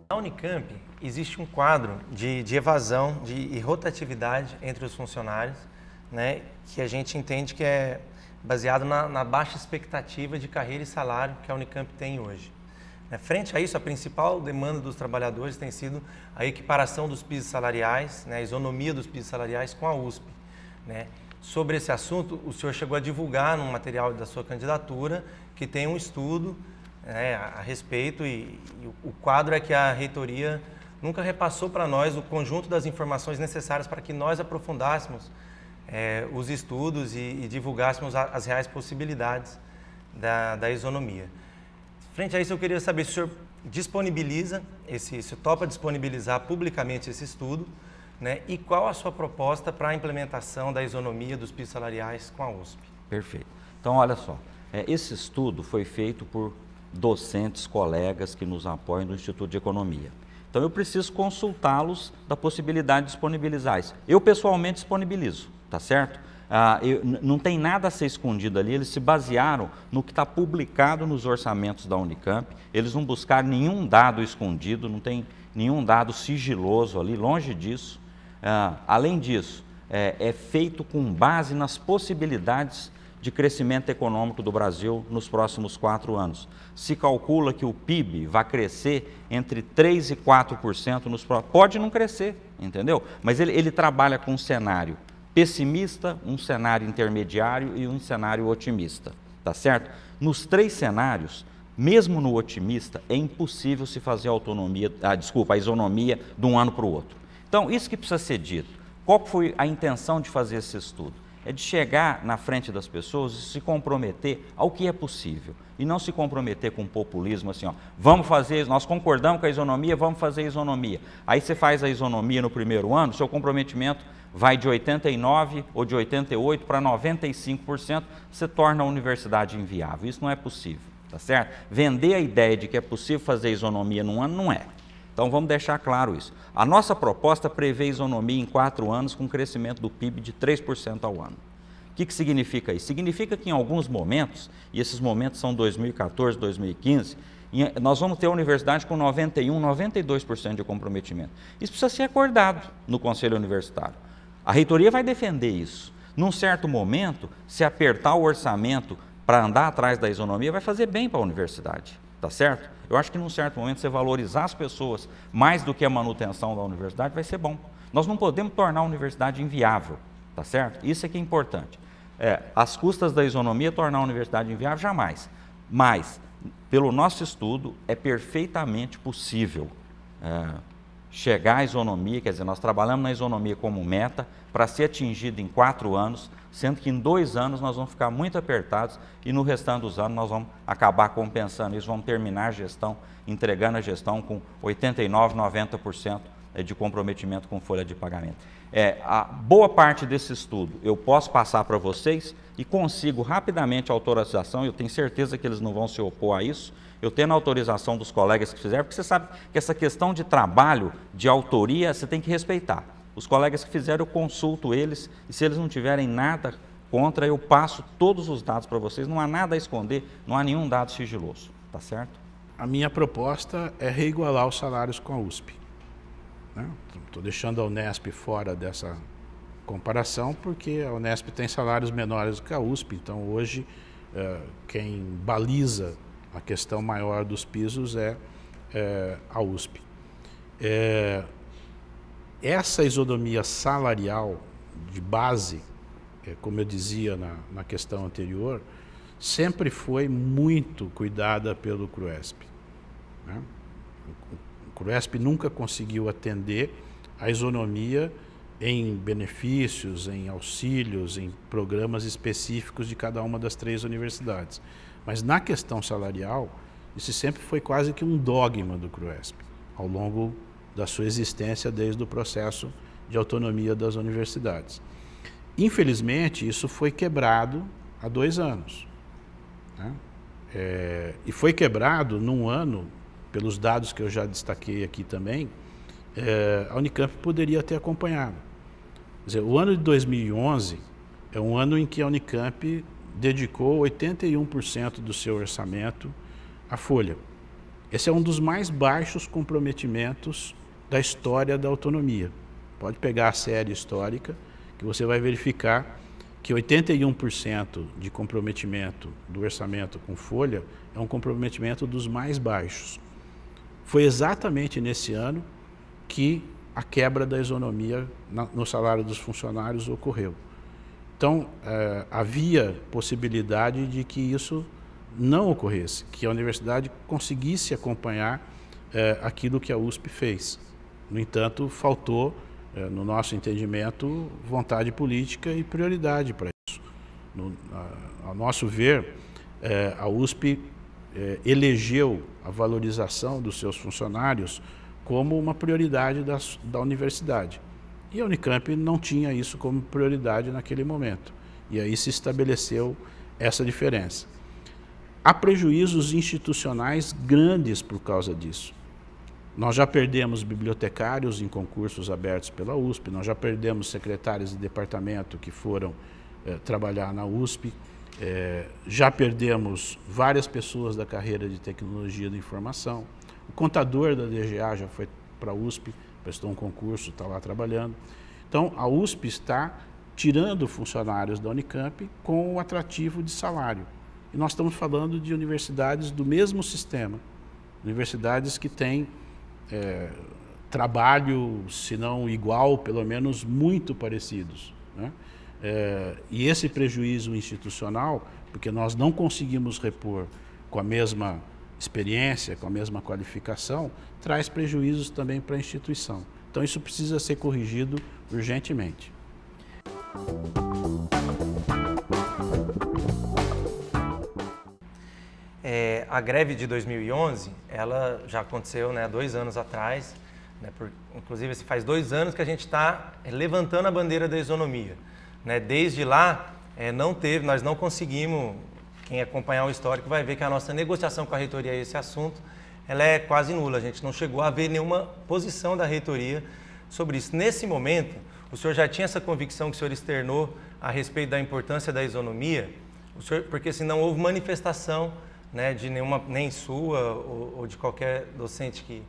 Na Unicamp existe um quadro de evasão e rotatividade entre os funcionários, né, que a gente entende que é baseado na baixa expectativa de carreira e salário que a Unicamp tem hoje. Frente a isso, a principal demanda dos trabalhadores tem sido a equiparação dos pisos salariais, né, a isonomia dos pisos salariais com a USP. Né. Sobre esse assunto, o senhor chegou a divulgar no material da sua candidatura que tem um estudo a respeito e o quadro é que a reitoria nunca repassou para nós o conjunto das informações necessárias para que nós aprofundássemos os estudos e divulgássemos as reais possibilidades da isonomia. Frente a isso, eu queria saber se o senhor disponibiliza, se topa disponibilizar publicamente esse estudo, né, e qual a sua proposta para a implementação da isonomia dos pisos salariais com a USP. Perfeito. Então, olha só, esse estudo foi feito por docentes, colegas que nos apoiam no Instituto de Economia. Então, eu preciso consultá-los da possibilidade de disponibilizar isso. Eu, pessoalmente, disponibilizo, tá certo? Não tem nada a ser escondido ali, eles se basearam no que está publicado nos orçamentos da Unicamp, eles não buscaram nenhum dado escondido, não tem nenhum dado sigiloso ali, longe disso. Além disso, é feito com base nas possibilidades de crescimento econômico do Brasil nos próximos 4 anos. Se calcula que o PIB vai crescer entre 3% e 4% nos próximos... Pode não crescer, entendeu? Mas ele trabalha com um cenário pessimista, um cenário intermediário e um cenário otimista, tá certo? Nos 3 cenários, mesmo no otimista, é impossível se fazer a isonomia de um ano para o outro. Então, isso que precisa ser dito. Qual foi a intenção de fazer esse estudo? É de chegar na frente das pessoas e se comprometer ao que é possível. E não se comprometer com populismo assim, ó, vamos fazer, nós concordamos com a isonomia, vamos fazer a isonomia. Aí você faz a isonomia no primeiro ano, seu comprometimento vai de 89% ou de 88% para 95%, você torna a universidade inviável. Isso não é possível, tá certo? Vender a ideia de que é possível fazer isonomia num ano, não é. Então, vamos deixar claro isso. A nossa proposta prevê isonomia em 4 anos com crescimento do PIB de 3% ao ano. O que significa isso? Significa que em alguns momentos, e esses momentos são 2014, 2015, nós vamos ter a universidade com 91%, 92% de comprometimento. Isso precisa ser acordado no Conselho Universitário. A reitoria vai defender isso. Num certo momento, se apertar o orçamento para andar atrás da isonomia, vai fazer bem para a universidade. Tá certo? Eu acho que num certo momento você valorizar as pessoas mais do que a manutenção da universidade vai ser bom. Nós não podemos tornar a universidade inviável, tá certo? Isso é que é importante. Às custas da isonomia, tornar a universidade inviável, jamais. Mas, pelo nosso estudo, é perfeitamente possível chegar à isonomia, quer dizer, nós trabalhamos na isonomia como meta para ser atingida em 4 anos, sendo que em 2 anos nós vamos ficar muito apertados e no restante dos anos nós vamos acabar compensando isso, vamos terminar a gestão, entregando a gestão com 89%, 90% de comprometimento com folha de pagamento. A boa parte desse estudo eu posso passar para vocês e consigo rapidamente a autorização, eu tenho certeza que eles não vão se opor a isso, eu tenho a autorização dos colegas que fizeram, porque você sabe que essa questão de trabalho, de autoria, você tem que respeitar. Os colegas que fizeram, eu consulto eles, e se eles não tiverem nada contra, eu passo todos os dados para vocês, não há nada a esconder, não há nenhum dado sigiloso, tá certo? A minha proposta é reigualar os salários com a USP. Estou deixando a Unesp fora dessa comparação, porque a Unesp tem salários menores do que a USP, então hoje quem baliza a questão maior dos pisos é a USP. Essa isonomia salarial de base, como eu dizia na questão anterior, sempre foi muito cuidada pelo CRUESP. O CRUESP nunca conseguiu atender a isonomia em benefícios, em auxílios, em programas específicos de cada uma das 3 universidades. Mas na questão salarial, isso sempre foi quase que um dogma do CRUESP, ao longo da sua existência desde o processo de autonomia das universidades. Infelizmente, isso foi quebrado há 2 anos. E foi quebrado num ano, pelos dados que eu já destaquei aqui também, a Unicamp poderia ter acompanhado. Quer dizer, o ano de 2011 é um ano em que a Unicamp dedicou 81% do seu orçamento à Folha. Esse é um dos mais baixos comprometimentos da história da autonomia. Pode pegar a série histórica, que você vai verificar que 81% de comprometimento do orçamento com Folha é um comprometimento dos mais baixos. Foi exatamente nesse ano que a quebra da isonomia no salário dos funcionários ocorreu. Então, havia possibilidade de que isso não ocorresse, que a universidade conseguisse acompanhar aquilo que a USP fez. No entanto, faltou, no nosso entendimento, vontade política e prioridade para isso. Ao nosso ver, a USP elegeu a valorização dos seus funcionários como uma prioridade da universidade. E a Unicamp não tinha isso como prioridade naquele momento. E aí se estabeleceu essa diferença. Há prejuízos institucionais grandes por causa disso. Nós já perdemos bibliotecários em concursos abertos pela USP, nós já perdemos secretários de departamento que foram trabalhar na USP, já perdemos várias pessoas da carreira de tecnologia da informação. O contador da DGA já foi para a USP, prestou um concurso, está lá trabalhando. Então, a USP está tirando funcionários da Unicamp com o atrativo de salário. E nós estamos falando de universidades do mesmo sistema, universidades que têm trabalho, se não igual, pelo menos muito parecidos, né? E esse prejuízo institucional, porque nós não conseguimos repor com a mesma experiência, com a mesma qualificação, traz prejuízos também para a instituição. Então isso precisa ser corrigido urgentemente. A greve de 2011, ela já aconteceu, né, 2 anos atrás, né, inclusive faz 2 anos que a gente está levantando a bandeira da isonomia, né? Desde lá, nós não conseguimos, quem acompanhar o histórico vai ver que a nossa negociação com a reitoria a esse assunto, ela é quase nula, a gente não chegou a ver nenhuma posição da reitoria sobre isso. Nesse momento, o senhor já tinha essa convicção que o senhor externou a respeito da importância da isonomia, porque se não houve manifestação, né, de nenhuma, nem sua ou de qualquer docente que,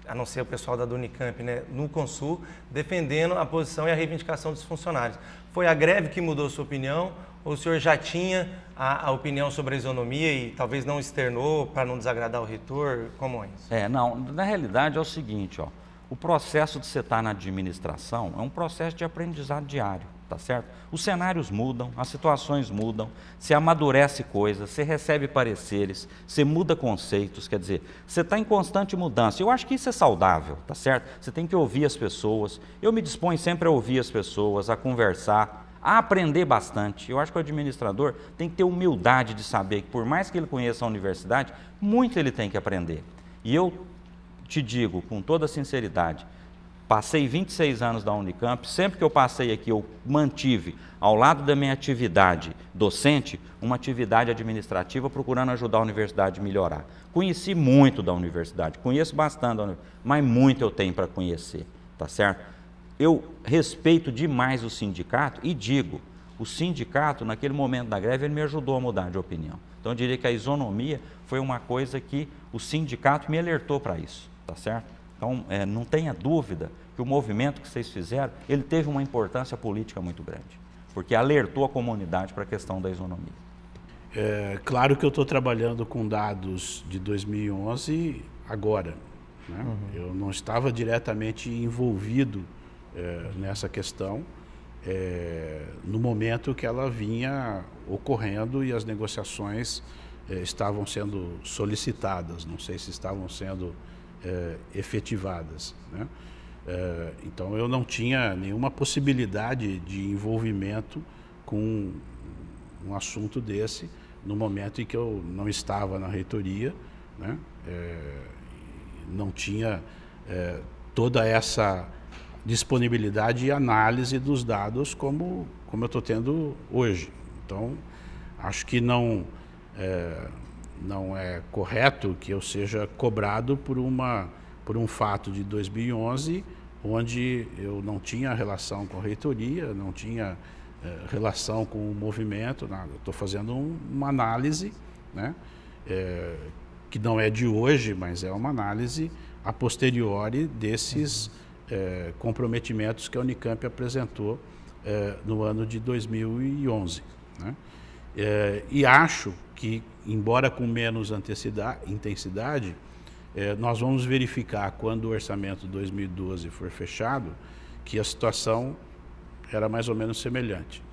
a não ser o pessoal da Unicamp, né, no Consul, defendendo a posição e a reivindicação dos funcionários. Foi a greve que mudou sua opinião ou o senhor já tinha a opinião sobre a isonomia e talvez não externou para não desagradar o reitor? Como é isso? Não, na realidade é o seguinte, ó, o processo de você estar na administração é um processo de aprendizado diário. Tá certo? Os cenários mudam, as situações mudam, você amadurece coisas, você recebe pareceres, você muda conceitos, quer dizer, você está em constante mudança. Eu acho que isso é saudável, tá certo? Você tem que ouvir as pessoas, eu me disponho sempre a ouvir as pessoas, a conversar, a aprender bastante. Eu acho que o administrador tem que ter humildade de saber que por mais que ele conheça a universidade, muito ele tem que aprender. E eu te digo com toda sinceridade, passei 26 anos da Unicamp, sempre que eu passei aqui eu mantive, ao lado da minha atividade docente, uma atividade administrativa procurando ajudar a universidade a melhorar. Conheci muito da universidade, conheço bastante da universidade, mas muito eu tenho para conhecer, tá certo? Eu respeito demais o sindicato e digo, o sindicato naquele momento da greve ele me ajudou a mudar de opinião. Então eu diria que a isonomia foi uma coisa que o sindicato me alertou para isso, tá certo? Então, não tenha dúvida que o movimento que vocês fizeram, ele teve uma importância política muito grande, porque alertou a comunidade para a questão da isonomia. Claro que eu estou trabalhando com dados de 2011 agora, né? Eu não estava diretamente envolvido nessa questão no momento que ela vinha ocorrendo e as negociações estavam sendo solicitadas, não sei se estavam sendo efetivadas, né? Então eu não tinha nenhuma possibilidade de envolvimento com um assunto desse no momento em que eu não estava na reitoria, né? Não tinha toda essa disponibilidade e análise dos dados como eu estou tendo hoje. Então acho que não é correto que eu seja cobrado por uma por um fato de 2011, onde eu não tinha relação com a reitoria, não tinha relação com o movimento, nada. Estou fazendo uma análise, né, que não é de hoje, mas é uma análise a posteriori desses comprometimentos que a Unicamp apresentou no ano de 2011. Né? E acho que, embora com menos intensidade, nós vamos verificar, quando o orçamento 2012 for fechado, que a situação era mais ou menos semelhante.